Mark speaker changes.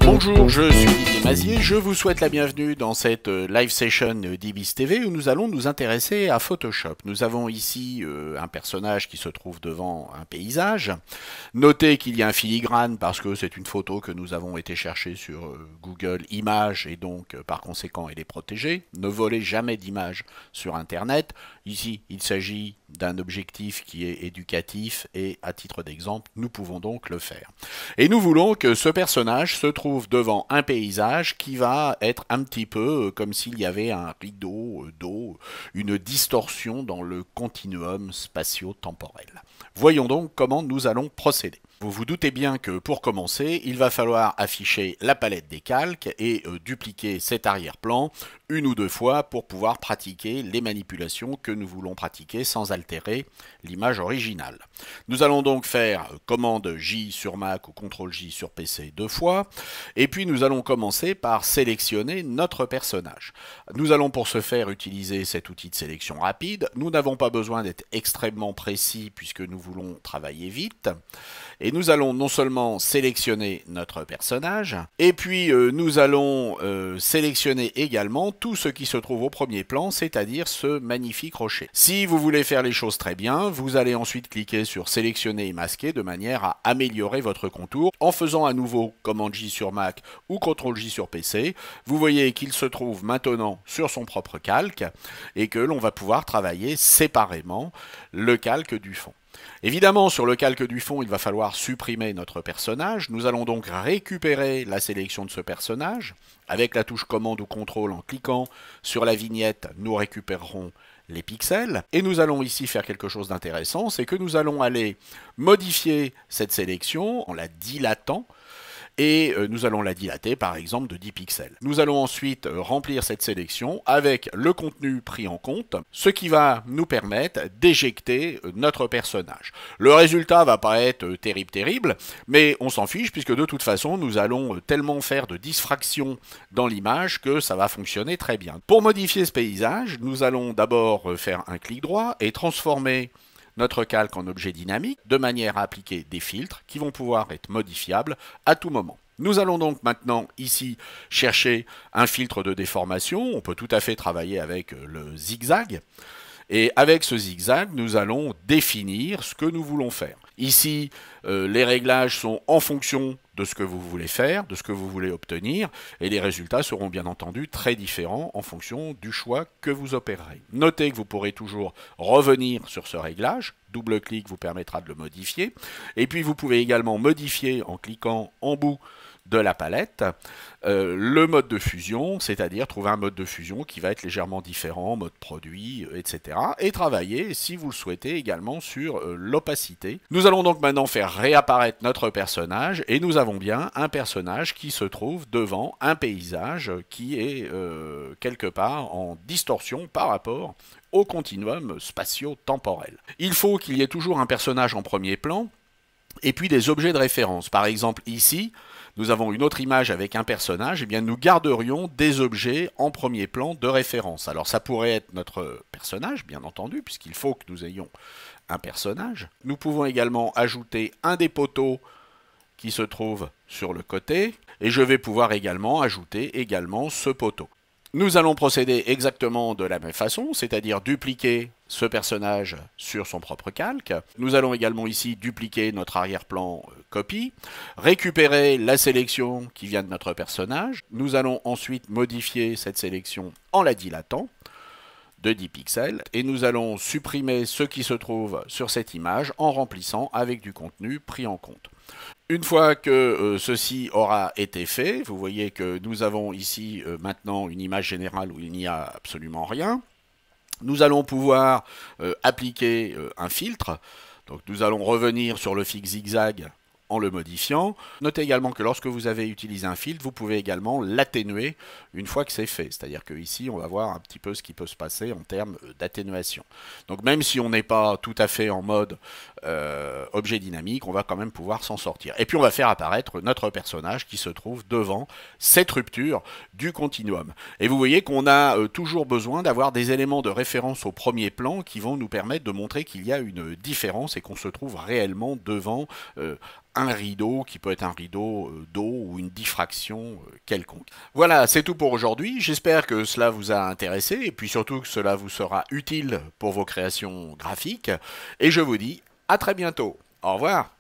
Speaker 1: Bonjour, je suis Didier Mazier, je vous souhaite la bienvenue dans cette live session d'Ibis TV où nous allons nous intéresser à Photoshop. Nous avons ici un personnage qui se trouve devant un paysage. Notez qu'il y a un filigrane parce que c'est une photo que nous avons été chercher sur Google Images et donc par conséquent elle est protégée. Ne volez jamais d'images sur Internet. Ici, il s'agit d'un objectif qui est éducatif et à titre d'exemple, nous pouvons donc le faire. Et nous voulons que ce personnage se trouve devant un paysage qui va être un petit peu comme s'il y avait un rideau d'eau, une distorsion dans le continuum spatio-temporel. Voyons donc comment nous allons procéder. Vous vous doutez bien que pour commencer, il va falloir afficher la palette des calques et dupliquer cet arrière-plan une ou deux fois pour pouvoir pratiquer les manipulations que nous voulons pratiquer sans altérer l'image originale. Nous allons donc faire commande J sur Mac ou CTRL J sur PC deux fois et puis nous allons commencer par sélectionner notre personnage. Nous allons pour ce faire utiliser cet outil de sélection rapide. Nous n'avons pas besoin d'être extrêmement précis puisque nous voulons travailler vite. Et nous allons non seulement sélectionner notre personnage, et puis nous allons sélectionner également tout ce qui se trouve au premier plan, c'est-à-dire ce magnifique rocher. Si vous voulez faire les choses très bien, vous allez ensuite cliquer sur sélectionner et masquer de manière à améliorer votre contour en faisant à nouveau commande J sur Mac ou CTRL J sur PC. Vous voyez qu'il se trouve maintenant sur son propre calque et que l'on va pouvoir travailler séparément le calque du fond. Évidemment, sur le calque du fond, il va falloir supprimer notre personnage. Nous allons donc récupérer la sélection de ce personnage. Avec la touche commande ou contrôle, en cliquant sur la vignette, nous récupérerons les pixels. Et nous allons ici faire quelque chose d'intéressant, c'est que nous allons aller modifier cette sélection en la dilatant. Et nous allons la dilater par exemple de 10 pixels. Nous allons ensuite remplir cette sélection avec le contenu pris en compte, ce qui va nous permettre d'éjecter notre personnage. Le résultat va pas être terrible, mais on s'en fiche puisque de toute façon nous allons tellement faire de diffraction dans l'image que ça va fonctionner très bien. Pour modifier ce paysage, nous allons d'abord faire un clic droit et transformer notre calque en objet dynamique de manière à appliquer des filtres qui vont pouvoir être modifiables à tout moment. Nous allons donc maintenant ici chercher un filtre de déformation. On peut tout à fait travailler avec le zigzag. Et avec ce zigzag, nous allons définir ce que nous voulons faire. Ici, les réglages sont en fonction de ce que vous voulez faire, de ce que vous voulez obtenir, et les résultats seront bien entendu très différents en fonction du choix que vous opérerez. Notez que vous pourrez toujours revenir sur ce réglage, double-clic vous permettra de le modifier, et puis vous pouvez également modifier en cliquant en bout de la palette le mode de fusion, c'est-à-dire trouver un mode de fusion qui va être légèrement différent, mode produit, etc. Et travailler, si vous le souhaitez, également sur l'opacité. Nous allons donc maintenant faire réapparaître notre personnage et nous avons bien un personnage qui se trouve devant un paysage qui est quelque part en distorsion par rapport au continuum spatio-temporel. Il faut qu'il y ait toujours un personnage en premier plan et puis des objets de référence. Par exemple ici, nous avons une autre image avec un personnage, et bien nous garderions des objets en premier plan de référence. Alors ça pourrait être notre personnage, bien entendu, puisqu'il faut que nous ayons un personnage. Nous pouvons également ajouter un des poteaux qui se trouve sur le côté, et je vais pouvoir également ajouter également ce poteau. Nous allons procéder exactement de la même façon, c'est-à-dire dupliquer ce personnage sur son propre calque. Nous allons également ici dupliquer notre arrière-plan copie, récupérer la sélection qui vient de notre personnage. Nous allons ensuite modifier cette sélection en la dilatant de 10 pixels et nous allons supprimer ce qui se trouve sur cette image en remplissant avec du contenu pris en compte. Une fois que ceci aura été fait, vous voyez que nous avons ici maintenant une image générale où il n'y a absolument rien. Nous allons pouvoir appliquer un filtre. Donc nous allons revenir sur le fixe zigzag en le modifiant. Notez également que lorsque vous avez utilisé un filtre, vous pouvez également l'atténuer une fois que c'est fait. C'est-à-dire qu'ici, on va voir un petit peu ce qui peut se passer en termes d'atténuation. Donc même si on n'est pas tout à fait en mode objet dynamique, on va quand même pouvoir s'en sortir. Et puis on va faire apparaître notre personnage qui se trouve devant cette rupture du continuum. Et vous voyez qu'on a toujours besoin d'avoir des éléments de référence au premier plan qui vont nous permettre de montrer qu'il y a une différence et qu'on se trouve réellement devant un rideau qui peut être un rideau d'eau ou une diffraction quelconque. Voilà, c'est tout pour aujourd'hui. J'espère que cela vous a intéressé et puis surtout que cela vous sera utile pour vos créations graphiques. Et je vous dis à très bientôt. Au revoir.